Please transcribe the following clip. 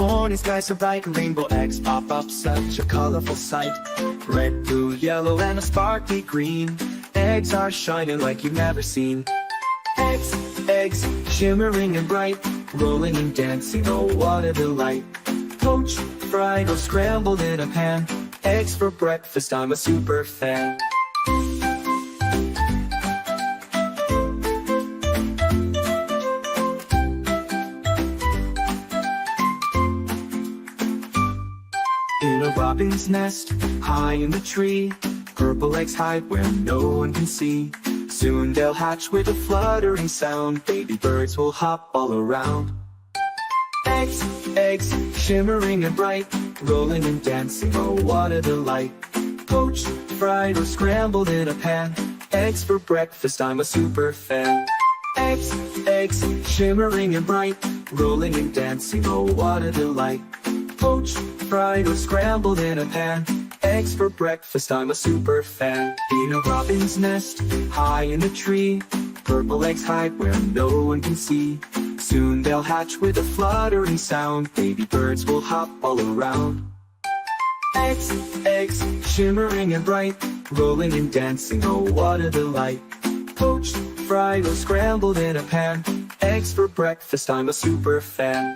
Morning skies so bright, rainbow eggs pop up, such a colorful sight. Red, blue, yellow, and a sparkly green. Eggs are shining like you've never seen. Eggs, eggs, shimmering and bright, rolling and dancing, oh what a delight. Poached, fried, or scrambled in a pan. Eggs for breakfast, I'm a super fan. In a robin's nest, high in the tree, purple eggs hide where no one can see. Soon they'll hatch with a fluttering sound, baby birds will hop all around. Eggs, eggs, shimmering and bright, rolling and dancing, oh what a delight. Poached, fried, or scrambled in a pan. Eggs for breakfast, I'm a super fan. Eggs, eggs, shimmering and bright, rolling and dancing, oh what a delight. Poached, fried, or scrambled in a pan. Eggs for breakfast, I'm a super fan. In a robin's nest, high in the tree, purple eggs hide where no one can see. Soon they'll hatch with a fluttering sound, baby birds will hop all around. Eggs, eggs, shimmering and bright, rolling and dancing, oh what a delight. Poached, fried, or scrambled in a pan. Eggs for breakfast, I'm a super fan.